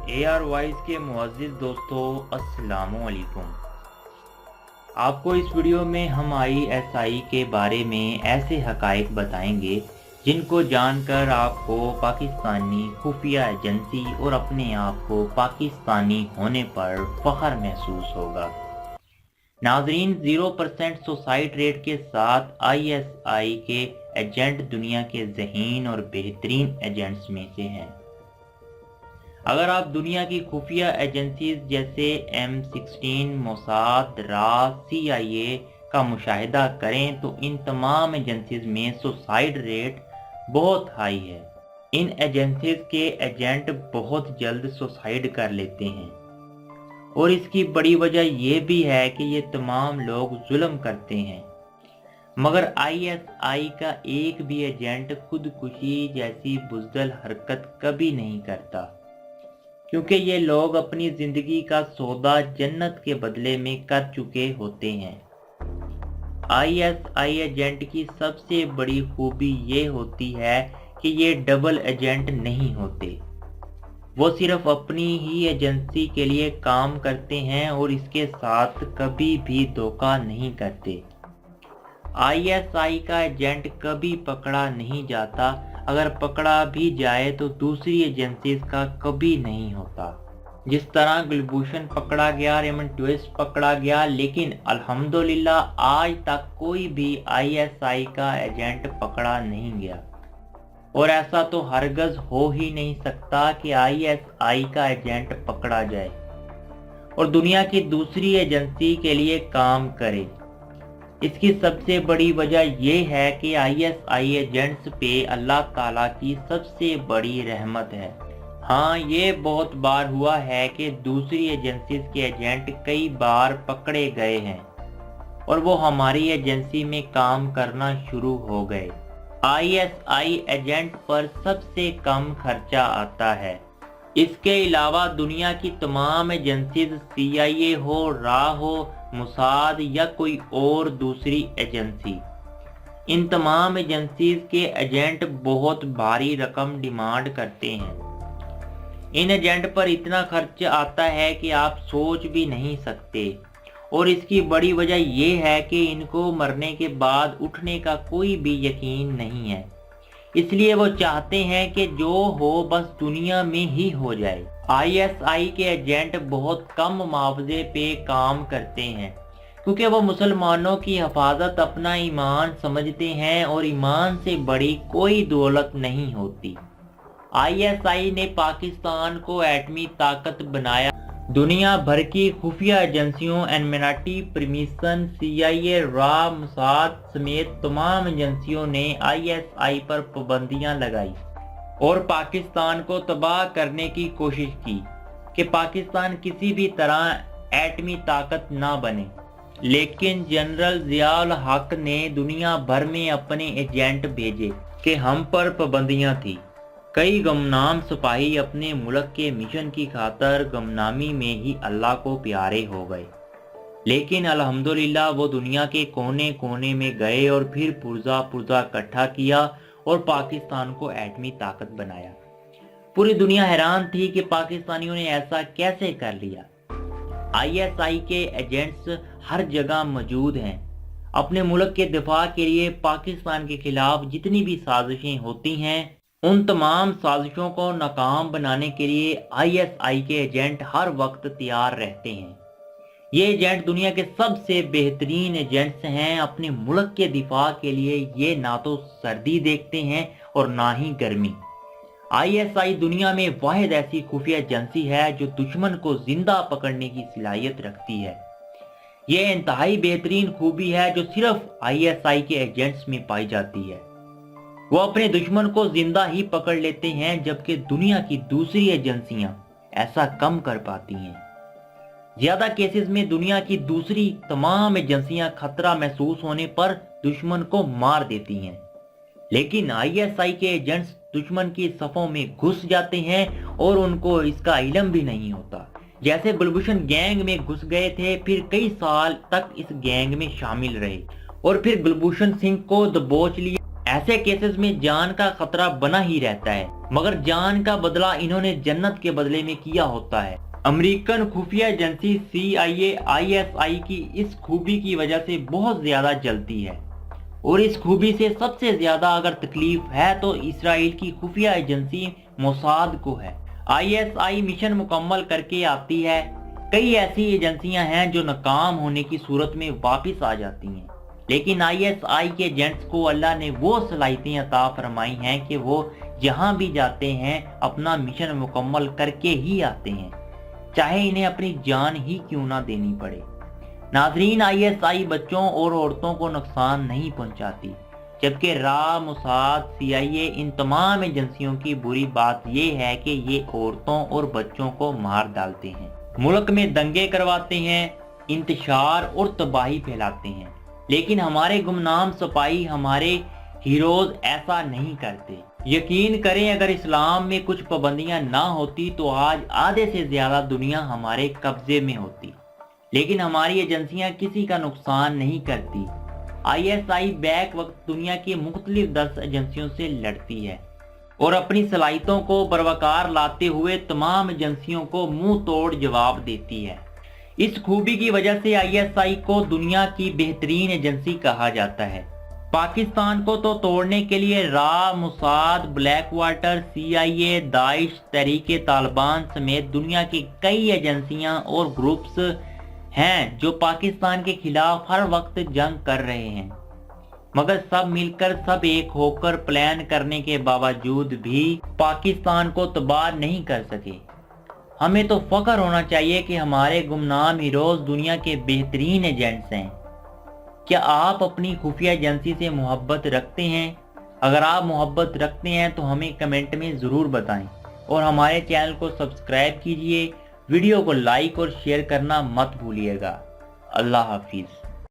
AR voice के मुअज़्ज़िज़ दोस्तों, अस्सलामु अलैकुम। आपको इस वीडियो में हम ISI के बारे में ऐसे हक़ाइक़ बताएंगे जिनको जानकर आपको पाकिस्तानी खुफिया एजेंसी और अपने आप को पाकिस्तानी होने पर फ़ख्र महसूस होगा। नाज़रीन, 0% सुसाइड रेट के साथ ISI के एजेंट दुनिया के ज़हीन और बेहतरीन एजेंट्स में से हैं। अगर आप दुनिया की खुफिया एजेंसीज जैसे M16, मोसाद, राज, CIA का मुशाहिदा करें तो इन तमाम एजेंसीज में सुसाइड रेट बहुत हाई है। इन एजेंसीज के एजेंट बहुत जल्द सुसाइड कर लेते हैं और इसकी बड़ी वजह यह भी है कि ये तमाम लोग जुल्म करते हैं, मगर ISI का एक भी एजेंट खुदकुशी जैसी बुज़दिल हरकत कभी नहीं करता, क्योंकि ये लोग अपनी जिंदगी का सौदा जन्नत के बदले में कर चुके होते हैं। ISI एजेंट की सबसे बड़ी खूबी ये होती है कि ये डबल एजेंट नहीं होते। वो सिर्फ अपनी ही एजेंसी के लिए काम करते हैं और इसके साथ कभी भी धोखा नहीं करते। ISI का एजेंट कभी पकड़ा नहीं जाता, अगर पकड़ा भी जाए तो दूसरी एजेंसीज का कभी नहीं होता। जिस तरह गुलभूषण पकड़ा गया, रेमंड ट्विस्ट पकड़ा गया, लेकिन अल्हम्दुलिल्लाह आज तक कोई भी ISI का एजेंट पकड़ा नहीं गया और ऐसा तो हरगज हो ही नहीं सकता कि ISI का एजेंट पकड़ा जाए और दुनिया की दूसरी एजेंसी के लिए काम करे। इसकी सबसे बड़ी वजह यह है कि ISI एजेंट्स पे अल्लाह ताला की सबसे बड़ी रहमत है। हाँ, ये बहुत बार हुआ है कि दूसरी एजेंसीज के एजेंट कई बार पकड़े गए हैं और वो हमारी एजेंसी में काम करना शुरू हो गए। ISI एजेंट पर सबसे कम खर्चा आता है। इसके अलावा दुनिया की तमाम एजेंसीज, CIA हो, रा हो, मोसाद या कोई और दूसरी एजेंसी, इन तमाम एजेंसीज के एजेंट बहुत भारी रकम डिमांड करते हैं। इन एजेंट पर इतना खर्च आता है कि आप सोच भी नहीं सकते और इसकी बड़ी वजह यह है कि इनको मरने के बाद उठने का कोई भी यकीन नहीं है, इसलिए वो चाहते हैं कि जो हो बस दुनिया में ही हो जाए। ISI के एजेंट बहुत कम मुआवजे पे काम करते हैं क्योंकि वो मुसलमानों की हिफाजत अपना ईमान समझते हैं और ईमान से बड़ी कोई दौलत नहीं होती। ISI ने पाकिस्तान को एटमी ताकत बनाया। दुनिया भर की खुफिया एजेंसियों, एनमिनाटी, परमिशन, CIA, रा, मोसाद समेत तमाम एजेंसियों ने ISI पर पाबंदियां लगाई और पाकिस्तान को तबाह करने की कोशिश की कि पाकिस्तान किसी भी तरह एटमी ताकत ना बने। लेकिन जनरल ज़िया-उल हक ने दुनिया भर में अपने एजेंट भेजे कि हम पर पाबंदियां थी। कई गुमनाम सिपाही अपने मुल्क के मिशन की खातर गुमनामी में ही अल्लाह को प्यारे हो गए, लेकिन अल्हम्दुलिल्लाह वो दुनिया के कोने कोने में गए और फिर पुर्जा पुर्जा इकट्ठा किया और पाकिस्तान को एटमी ताकत बनाया। पूरी दुनिया हैरान थी कि पाकिस्तानियों ने ऐसा कैसे कर लिया। ISI के एजेंट्स हर जगह मौजूद हैं। अपने मुल्क के दिफा के लिए पाकिस्तान के खिलाफ जितनी भी साजिशें होती हैं, उन तमाम साजिशों को नाकाम बनाने के लिए ISI के एजेंट हर वक्त तैयार रहते हैं। ये एजेंट दुनिया के सबसे बेहतरीन एजेंट्स हैं। अपने मुल्क के दिफा के लिए ये ना तो सर्दी देखते हैं और ना ही गर्मी। ISI दुनिया में वाहिद ऐसी खुफिया एजेंसी है जो दुश्मन को जिंदा पकड़ने की सलाहियत रखती है। ये इंतहाई बेहतरीन खूबी है जो सिर्फ ISI के एजेंट्स में पाई जाती है। वो अपने दुश्मन को जिंदा ही पकड़ लेते हैं, जबकि दुनिया की दूसरी एजेंसियां ऐसा कम कर पाती हैं। ज्यादा केसेस में दुनिया की दूसरी तमाम एजेंसियां खतरा महसूस होने पर दुश्मन को मार देती हैं, लेकिन ISI के एजेंट्स दुश्मन की सफों में घुस जाते हैं और उनको इसका इल्म भी नहीं होता। जैसे गुलभूषण गैंग में घुस गए थे, फिर कई साल तक इस गैंग में शामिल रहे और फिर गुलभूषण सिंह को दबोच लिया ऐसे केसेस में जान का खतरा बना ही रहता है, मगर जान का बदला इन्होंने जन्नत के बदले में किया होता है। अमेरिकन खुफिया एजेंसी CIA ISI की इस खूबी की वजह से बहुत ज्यादा जलती है, और इस खूबी से सबसे ज्यादा अगर तकलीफ है तो इसराइल की खुफिया एजेंसी मोसाद को है। ISI मिशन मुकम्मल करके आती है, कई ऐसी एजेंसियां हैं जो नाकाम होने की सूरत में वापस आ जाती हैं, लेकिन ISI के एजेंट्स को अल्लाह ने वो सलाहियतें अता फरमाई हैं कि वो जहां भी जाते हैं अपना मिशन मुकम्मल करके ही आते हैं, चाहे इन्हें अपनी जान ही क्यों ना देनी पड़े। नाजरीन, ISI बच्चों और औरतों को नुकसान नहीं पहुंचाती, जबकि रा, मोसाद, CIA इन तमाम एजेंसियों की बुरी बात यह है कि ये औरतों और बच्चों को मार डालते हैं, मुल्क में दंगे करवाते हैं, इंतशार और तबाही फैलाते हैं। लेकिन हमारे गुमनाम सिपाही, हमारे हीरोज ऐसा नहीं करते। यकीन करें, अगर इस्लाम में कुछ पाबंदियां ना होती तो आज आधे से ज्यादा दुनिया हमारे कब्जे में होती, लेकिन हमारी एजेंसियां किसी का नुकसान नहीं करती। ISI बैक वक्त दुनिया की मुख्तलिफ 10 एजेंसियों से लड़ती है और अपनी सलाहियतों को बरवकार लाते हुए तमाम एजेंसियों को मुंह तोड़ जवाब देती है। इस खूबी की वजह से ISI को दुनिया की बेहतरीन एजेंसी कहा जाता है। पाकिस्तान को तो तोड़ने के लिए रा, Mossad, black water, CIA, Daesh, Tehreek-e Taliban समेत दुनिया की कई एजेंसियां और ग्रुप्स हैं जो पाकिस्तान के खिलाफ हर वक्त जंग कर रहे हैं, मगर सब मिलकर, सब एक होकर प्लान करने के बावजूद भी पाकिस्तान को तबाह नहीं कर सके। हमें तो फख्र होना चाहिए कि हमारे गुमनाम हीरोज दुनिया के बेहतरीन एजेंट्स हैं। क्या आप अपनी खुफिया एजेंसी से मोहब्बत रखते हैं? अगर आप मोहब्बत रखते हैं तो हमें कमेंट में ज़रूर बताएं, और हमारे चैनल को सब्सक्राइब कीजिए। वीडियो को लाइक और शेयर करना मत भूलिएगा। अल्लाह हाफिज़।